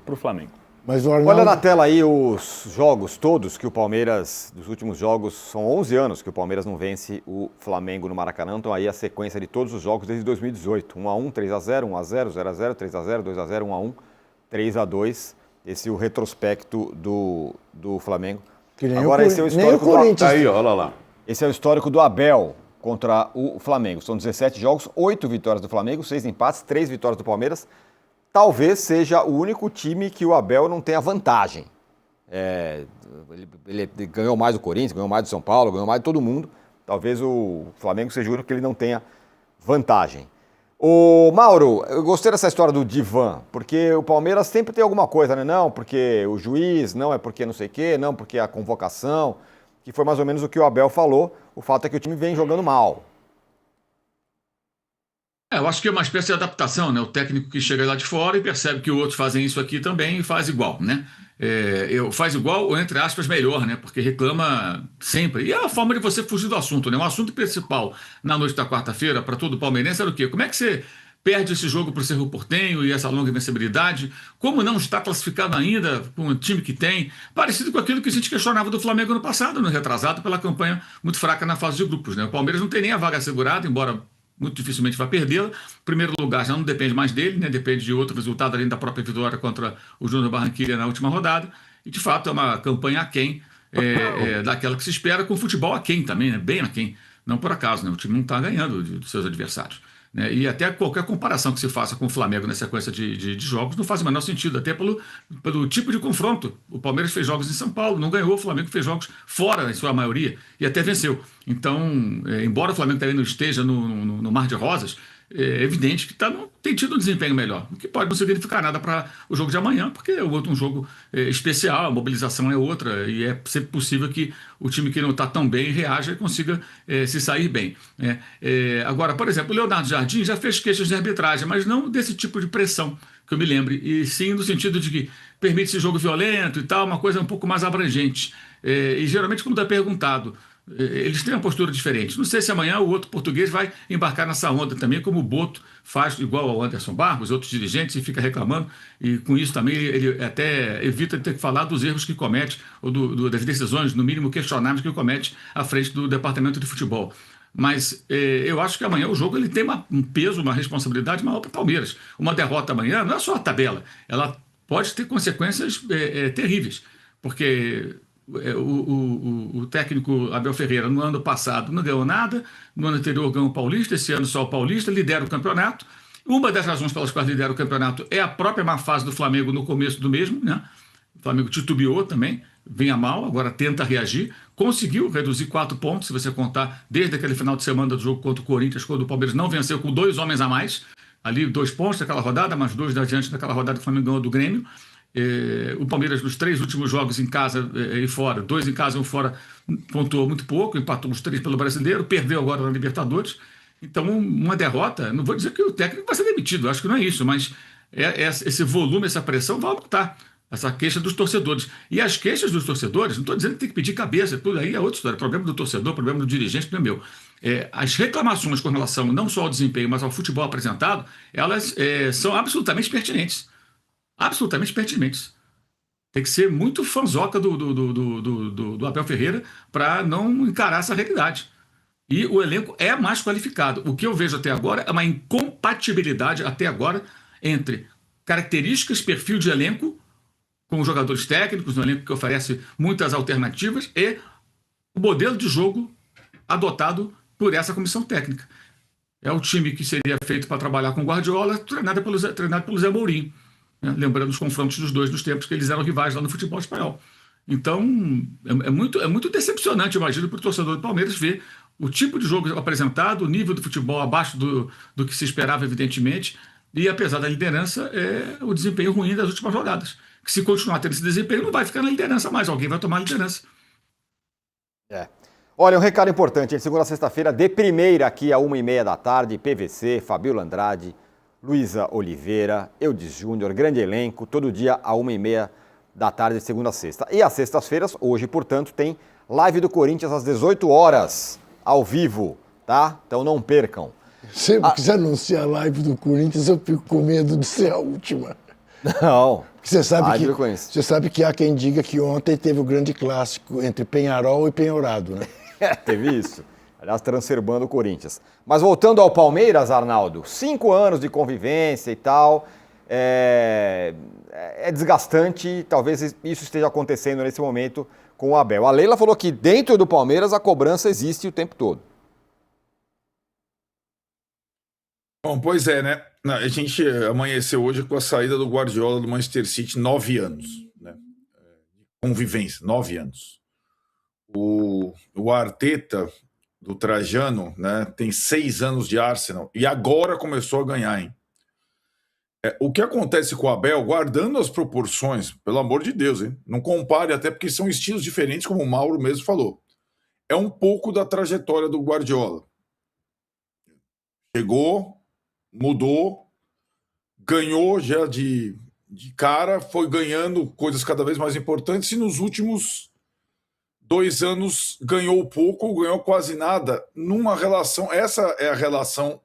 para o Flamengo. Mas o Arnaldo... Olha na tela aí os jogos todos que o Palmeiras, dos últimos jogos, são 11 anos que o Palmeiras não vence o Flamengo no Maracanã. Então aí a sequência de todos os jogos desde 2018. 1-1, 3-0, 1-0, 0-0, 3-0, 2-0, 1-1, 3-2. Esse é o retrospecto do Flamengo. Agora esse é o histórico do Abel. Aí, olha lá. Esse é o histórico do Abel contra o Flamengo. São 17 jogos, 8 vitórias do Flamengo, 6 empates, 3 vitórias do Palmeiras. Talvez seja o único time que o Abel não tenha vantagem. Ele ganhou mais do Corinthians, ganhou mais do São Paulo, ganhou mais de todo mundo. Talvez o Flamengo seja o único que ele não tenha vantagem. Ô Mauro, eu gostei dessa história do divã, porque o Palmeiras sempre tem alguma coisa, né? Não, porque o juiz, não é porque não sei o quê, não, porque a convocação, que foi mais ou menos o que o Abel falou. O fato é que o time vem jogando mal. Eu acho que é uma espécie de adaptação, né? O técnico que chega lá de fora e percebe que outros fazem isso aqui também e faz igual, né? Faz igual ou, entre aspas, melhor, né? Porque reclama sempre. E é a forma de você fugir do assunto, né? O assunto principal na noite da quarta-feira para todo palmeirense era o quê? Como é que você perde esse jogo para o Cerro Porteño e essa longa invencibilidade? Como não está classificado ainda com o time que tem? Parecido com aquilo que a gente questionava do Flamengo no passado, no retrasado, pela campanha muito fraca na fase de grupos, né? O Palmeiras não tem nem a vaga assegurada, embora muito dificilmente vai perdê-la. Primeiro lugar já não depende mais dele, né? Depende de outro resultado além da própria vitória contra o Júnior Barranquilla na última rodada. E, de fato, é uma campanha aquém daquela que se espera, com futebol aquém também, né? Bem aquém. Não por acaso, né? O time não está ganhando dos seus adversários, né? E até qualquer comparação que se faça com o Flamengo na sequência de jogos não faz o menor sentido, até pelo tipo de confronto. O Palmeiras fez jogos em São Paulo, não ganhou, o Flamengo fez jogos fora, em sua maioria, e até venceu. Então, embora o Flamengo também não esteja no mar de rosas, é evidente que tem tido um desempenho melhor, o que pode não significar nada para o jogo de amanhã, porque é um jogo especial, a mobilização é outra, e é sempre possível que o time que não está tão bem reaja e consiga se sair bem, né? Agora, por exemplo, o Leonardo Jardim já fez queixas de arbitragem, mas não desse tipo de pressão, que eu me lembre, e sim no sentido de que permite esse jogo violento e tal, uma coisa um pouco mais abrangente. E geralmente quando é perguntado, eles têm uma postura diferente. Não sei se amanhã o outro português vai embarcar nessa onda também, como o Boto faz, igual ao Anderson Barros, outros dirigentes, e fica reclamando, e com isso também ele até evita de ter que falar dos erros que comete, ou das decisões, no mínimo, questionáveis que comete à frente do departamento de futebol. Mas eu acho que amanhã o jogo ele tem um peso, uma responsabilidade maior para o Palmeiras. Uma derrota amanhã não é só a tabela, ela pode ter consequências terríveis, porque o técnico Abel Ferreira no ano passado não ganhou nada, no ano anterior ganhou o Paulista, esse ano só o Paulista, lidera o campeonato. Uma das razões pelas quais lidera o campeonato é a própria má fase do Flamengo no começo do mesmo, né? O Flamengo titubeou também, vinha mal, agora tenta reagir, conseguiu reduzir 4 pontos, se você contar desde aquele final de semana do jogo contra o Corinthians, quando o Palmeiras não venceu com 2 homens a mais, ali 2 pontos naquela rodada, mais 2 adiante naquela rodada que o Flamengo ganhou do Grêmio. O Palmeiras, nos 3 últimos jogos em casa e fora, 2 em casa e 1 fora, pontuou muito pouco, empatou os 3 pelo Brasileiro, perdeu agora na Libertadores. Então, uma derrota, não vou dizer que o técnico vai ser demitido, acho que não é isso, mas esse volume, essa pressão vai aumentar, essa queixa dos torcedores. E as queixas dos torcedores, não estou dizendo que tem que pedir cabeça, tudo aí é outra história, problema do torcedor, problema do dirigente, não é meu. As reclamações com relação não só ao desempenho, mas ao futebol apresentado, elas são absolutamente pertinentes. Absolutamente pertinentes. Tem que ser muito fanzoca do Abel Ferreira para não encarar essa realidade. E o elenco é mais qualificado. O que eu vejo até agora é uma incompatibilidade até agora entre características, perfil de elenco, com jogadores técnicos, um elenco que oferece muitas alternativas, e o modelo de jogo adotado por essa comissão técnica. É o time que seria feito para trabalhar com o Guardiola, treinado pelo Zé Mourinho. Lembrando os confrontos dos dois nos tempos que eles eram rivais lá no futebol espanhol. Então, é muito decepcionante, imagino, para o torcedor do Palmeiras ver o tipo de jogo apresentado, o nível do futebol abaixo do que se esperava, evidentemente, e apesar da liderança, o desempenho ruim das últimas rodadas. Que se continuar tendo esse desempenho, não vai ficar na liderança mais, alguém vai tomar a liderança. Olha, um recado importante, de segunda a sexta-feira, de primeira aqui a 1h30 da tarde, PVC, Fabiola Andrade, Luísa Oliveira, Eudes Júnior, grande elenco, todo dia a 1h30 da tarde, de segunda a sexta. E às sextas-feiras, hoje, portanto, tem live do Corinthians às 18 horas, ao vivo, tá? Então não percam. Sempre que você anuncia a live do Corinthians, eu fico com medo de ser a última. Não. Você sabe, Ah, eu conheço. você sabe que há quem diga que ontem teve o grande clássico entre Peñarol e Penhorado, né? Teve isso. Aliás, transferbando o Corinthians. Mas voltando ao Palmeiras, Arnaldo, 5 anos de convivência e tal, é desgastante, talvez isso esteja acontecendo nesse momento com o Abel. A Leila falou que dentro do Palmeiras a cobrança existe o tempo todo. Bom, pois é, né? A gente amanheceu hoje com a saída do Guardiola do Manchester City, 9 anos, né? Convivência, 9 anos. O Arteta, do Trajano, né, tem 6 anos de Arsenal e agora começou a ganhar, hein? O que acontece com o Abel, guardando as proporções, pelo amor de Deus, hein? Não compare, até porque são estilos diferentes, como o Mauro mesmo falou. É um pouco da trajetória do Guardiola. Chegou, mudou, ganhou já de cara, foi ganhando coisas cada vez mais importantes e nos últimos 2 anos ganhou pouco ou ganhou quase nada numa relação. Essa é a relação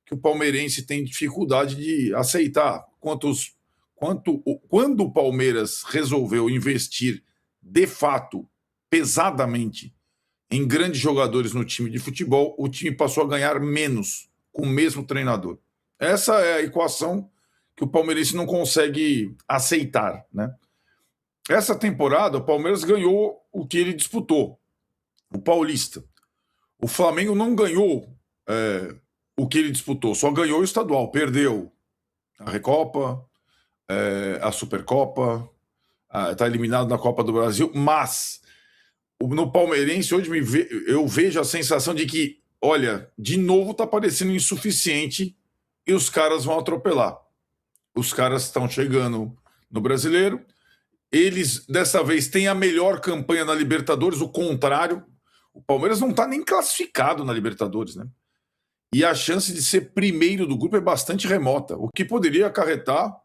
que o palmeirense tem dificuldade de aceitar. Quando o Palmeiras resolveu investir de fato, pesadamente, em grandes jogadores no time de futebol, o time passou a ganhar menos com o mesmo treinador. Essa é a equação que o palmeirense não consegue aceitar, né? Essa temporada, o Palmeiras ganhou o que ele disputou, o Paulista. O Flamengo não ganhou o que ele disputou, só ganhou o estadual, perdeu a Recopa, a Supercopa, está eliminado na Copa do Brasil, mas no palmeirense hoje eu vejo a sensação de que, olha, de novo está parecendo insuficiente e os caras vão atropelar. Os caras estão chegando no Brasileiro, eles dessa vez têm a melhor campanha na Libertadores, o contrário, o Palmeiras não está nem classificado na Libertadores, né? E a chance de ser primeiro do grupo é bastante remota, o que poderia acarretar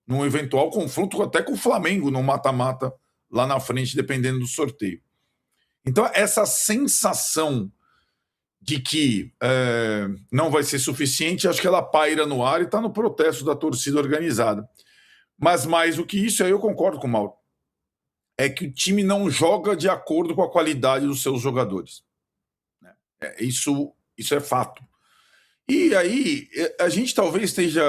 num eventual confronto até com o Flamengo no mata-mata lá na frente, dependendo do sorteio. Então, essa sensação de que não vai ser suficiente, acho que ela paira no ar e está no protesto da torcida organizada. Mas mais do que isso, aí eu concordo com o Mauro, é que o time não joga de acordo com a qualidade dos seus jogadores. Isso é fato. E aí, a gente talvez esteja...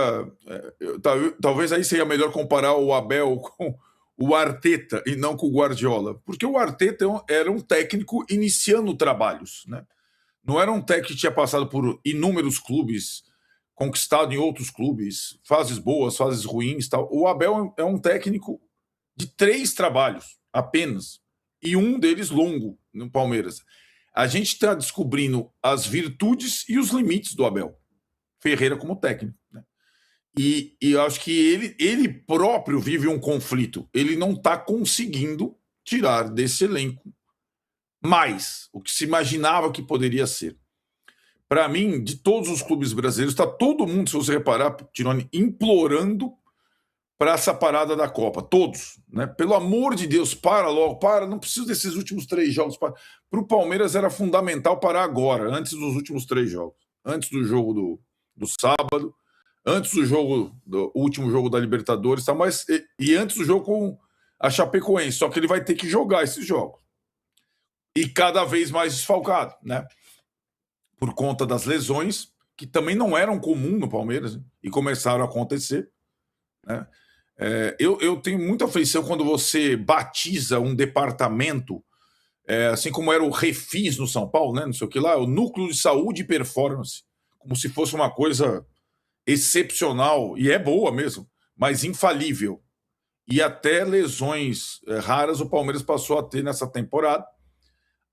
talvez aí seja melhor comparar o Abel com o Arteta e não com o Guardiola. Porque o Arteta era um técnico iniciando trabalhos, né? Não era um técnico que tinha passado por inúmeros clubes, conquistado em outros clubes, fases boas, fases ruins, tal. O Abel é um técnico de 3 trabalhos, apenas. E um deles longo, no Palmeiras. A gente está descobrindo as virtudes e os limites do Abel Ferreira como técnico, né? E eu acho que ele próprio vive um conflito. Ele não está conseguindo tirar desse elenco mais o que se imaginava que poderia ser. Para mim, de todos os clubes brasileiros, está todo mundo, se você reparar, Tironi, implorando para essa parada da Copa. Todos, né? Pelo amor de Deus, para logo, não precisa desses últimos 3 jogos. Para o Palmeiras era fundamental parar agora, antes dos últimos 3 jogos. Antes do jogo do sábado, antes do último jogo da Libertadores, tá? E antes do jogo com a Chapecoense. Só que ele vai ter que jogar esses jogos. E cada vez mais desfalcado, né? Por conta das lesões, que também não eram comuns no Palmeiras, né? E começaram a acontecer, né? Eu tenho muita aflição quando você batiza um departamento, assim como era o Refis no São Paulo, né? Não sei o que lá, o Núcleo de Saúde e Performance, como se fosse uma coisa excepcional, e é boa mesmo, mas infalível. E até lesões raras o Palmeiras passou a ter nessa temporada,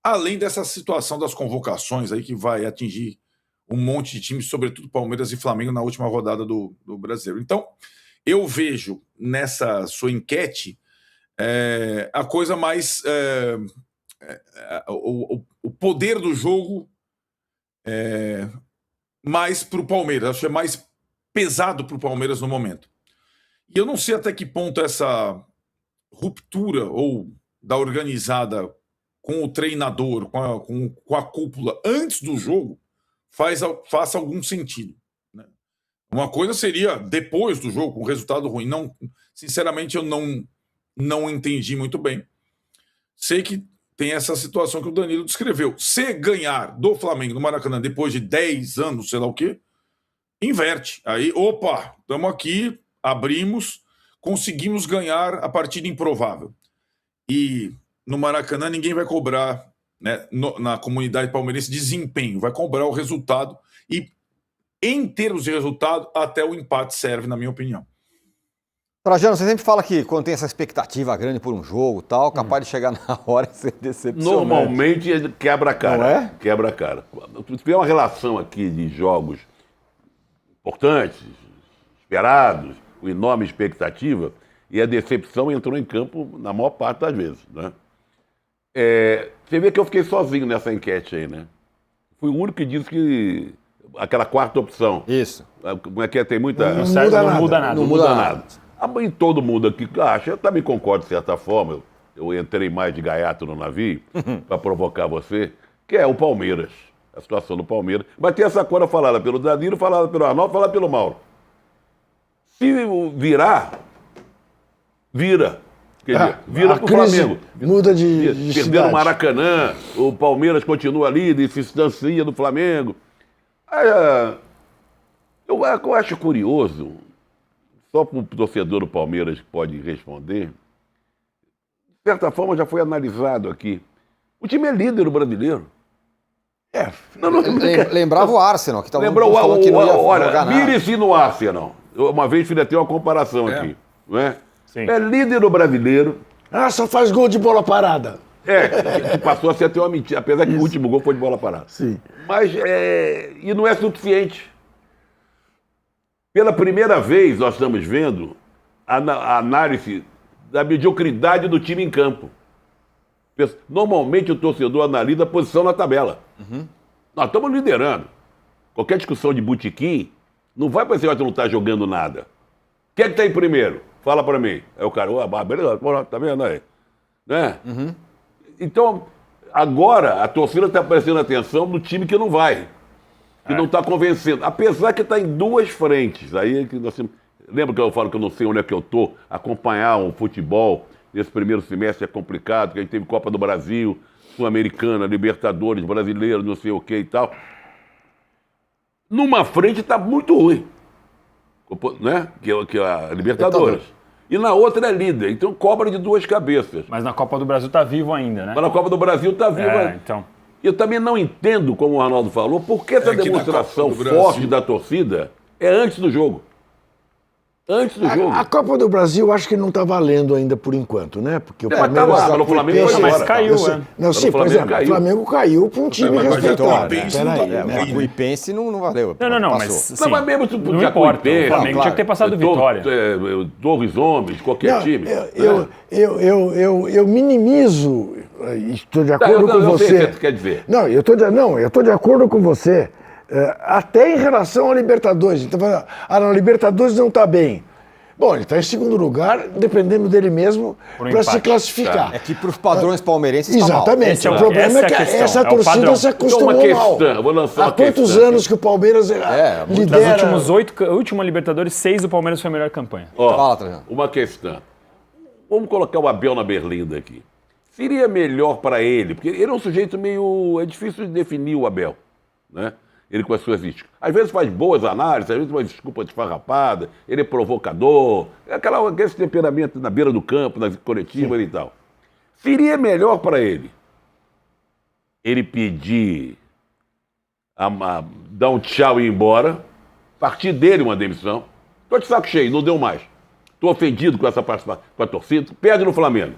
além dessa situação das convocações aí que vai atingir um monte de times, sobretudo Palmeiras e Flamengo na última rodada do Brasileiro. Então, eu vejo nessa sua enquete a coisa mais... o poder do jogo mais para o Palmeiras. Acho que é mais pesado para o Palmeiras no momento. E eu não sei até que ponto essa ruptura ou da organizada com o treinador, com a cúpula antes do jogo, faça algum sentido, né? Uma coisa seria depois do jogo, com resultado ruim. Não, sinceramente, eu não entendi muito bem. Sei que tem essa situação que o Danilo descreveu. Se ganhar do Flamengo no Maracanã depois de 10 anos, sei lá o quê, inverte. Aí, opa, estamos aqui, abrimos, conseguimos ganhar a partida improvável. E no Maracanã ninguém vai cobrar, né, na comunidade palmeirense, desempenho, vai cobrar o resultado. E em termos de resultado, até o empate serve, na minha opinião. Trajano, você sempre fala que quando tem essa expectativa grande por um jogo e tal, capaz de chegar na hora e ser decepcionante. Normalmente quebra a cara. Não é? Quebra a cara. Se tiver uma relação aqui de jogos importantes, esperados, com enorme expectativa, e a decepção entrou em campo na maior parte das vezes, né? Você vê que eu fiquei sozinho nessa enquete aí, né? Fui o único que disse que aquela quarta opção. Isso. Como é que é? Tem muita... Não muda nada. Não muda nada. E todo mundo aqui acha, eu também concordo de certa forma, eu entrei mais de gaiato no navio para provocar você, que é o Palmeiras, a situação do Palmeiras. Mas tem essa coisa falada pelo Danilo, falada pelo Arnaldo, falada pelo Mauro. Se virar, vira. Quer dizer, vira pro Flamengo. Muda de Perdeu cidade. o Maracanã, o Palmeiras continua ali, se distancia do Flamengo. Eu acho curioso, só para o torcedor do Palmeiras que pode responder, de certa forma já foi analisado aqui. O time é líder do brasileiro. Lembrava o Arsenal, que estava Lembrou falando que não ia jogar nada. mire-se no Arsenal. Uma vez fiz até uma comparação aqui. Não é? Sim. É líder do brasileiro. Ah, só faz gol de bola parada. Que passou a ser até uma mentira, apesar que o último gol foi de bola parada. Sim. Mas, e não é suficiente. Pela primeira vez, nós estamos vendo a análise da mediocridade do time em campo. Normalmente, o torcedor analisa a posição na tabela. Nós estamos liderando. Qualquer discussão de botequim, não vai parecer que não está jogando nada. Quem é que está em primeiro? Fala para mim. Aí o cara, beleza, tá vendo aí? Né? Então, agora, a torcida está prestando atenção no time que não vai. Que não está convencendo. Apesar que está em duas frentes. Aí, lembra que eu falo que eu não sei onde é que eu estou? Acompanhar um futebol nesse primeiro semestre é complicado, porque a gente teve Copa do Brasil, Sul-Americana, Libertadores, Brasileiro, não sei o que e tal. Numa frente está muito ruim, né? Que é a Libertadores. E na outra é líder. Então cobra de duas cabeças. Mas na Copa do Brasil tá vivo ainda, né? Mas na Copa do Brasil está vivo ainda. Então. Eu também não entendo, como o Arnaldo falou, por que essa que na demonstração Copa do Brasil- forte da torcida é antes do jogo. Antes do jogo. A Copa do Brasil acho que não está valendo ainda por enquanto, né? Porque o Mas Palmeiras tá lá, mas o Flamengo foi Mas embora. caiu, né? Não, sim, O por Flamengo exemplo, caiu. o Flamengo caiu para um time Mas respeitado. Jacuipense não Peraí, tá- né? O Ipense não valeu. Não, mas passou. sim, Não, mas mesmo se não podia importa. Jacuipense, O Flamengo claro. tinha que ter passado Vitória. Torres Homens, qualquer Não, time. eu minimizo, estou de acordo com eu sei você. o que você quer dizer. Não, eu estou de acordo com você, até em relação à Libertadores. Então, não, a Libertadores não está bem. Bom, ele está em segundo lugar, dependendo dele mesmo, para se classificar. É que para os padrões palmeirenses está mal. Exatamente. Esse é O o- problema essa é é a que questão, essa é o torcida padrão. se Então, acostumou uma questão, mal. eu vou lançar Há uma quantos questão. anos que o Palmeiras muito. lidera? Das últimos 8, a última Libertadores, 6 o Palmeiras foi a melhor campanha. Ó, Fala, Trajano. uma questão. Vamos colocar o Abel na berlinda aqui. Seria melhor para ele, porque ele é um sujeito meio... É difícil de definir o Abel, né? Ele com as suas críticas. Às vezes faz boas análises, às vezes uma desculpa desfarrapada, ele é provocador, aquele temperamento na beira do campo, nas coletivas e tal. Seria melhor para ele pedir, dar um tchau e ir embora, partir dele uma demissão. Estou de saco cheio, não deu mais. Estou ofendido com essa participação, com a torcida, perde no Flamengo.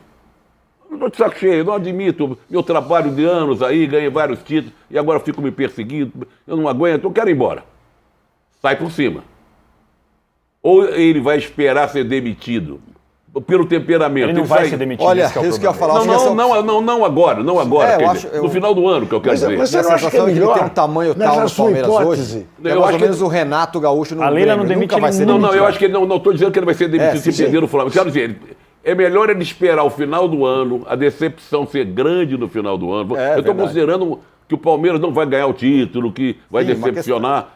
Estou de saco cheio, não admito meu trabalho de anos aí, ganhei vários títulos e agora fico me perseguindo, eu não aguento, eu quero ir embora. Sai por cima. Ou ele vai esperar ser demitido pelo temperamento. Ele não vai ser demitido. Olha, esse que é o isso que eu ia problema. falar. acho que essa- Não agora, não agora. É, eu quer acho- dizer, no final do ano, que eu quero dizer. Mas você Minha não acha que é sensação é que ele melhor? tem um tamanho nessa tal no sua Palmeiras hipótese? hoje, que Eu é mais acho ou que- menos o Renato Gaúcho no A Leila não Grêmio. Ele demite nunca vai ele ser Não, demitido. eu acho que ele não estou dizendo que ele vai ser demitido sim, se perder o Flamengo. Quero dizer, é melhor ele esperar o final do ano, a decepção ser grande no final do ano. É, eu estou verdade. considerando que o Palmeiras não vai ganhar o título, que vai Sim, uma decepcionar.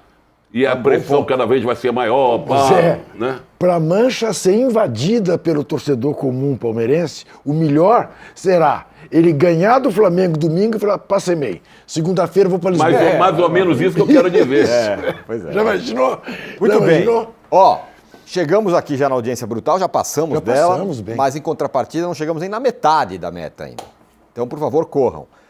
E a pressão cada vez vai ser maior, pá, Zé, né? para a Mancha ser invadida pelo torcedor comum palmeirense, o melhor será ele ganhar do Flamengo domingo e falar, passei meio. Segunda-feira eu vou para Lisboa. Mais ou menos isso que eu quero dizer. Pois é. Já imaginou? Muito Já bem. imaginou? Ó, chegamos aqui já na audiência brutal, já passamos Já dela, passamos bem. mas em contrapartida não chegamos nem na metade da meta ainda. Então, por favor, corram.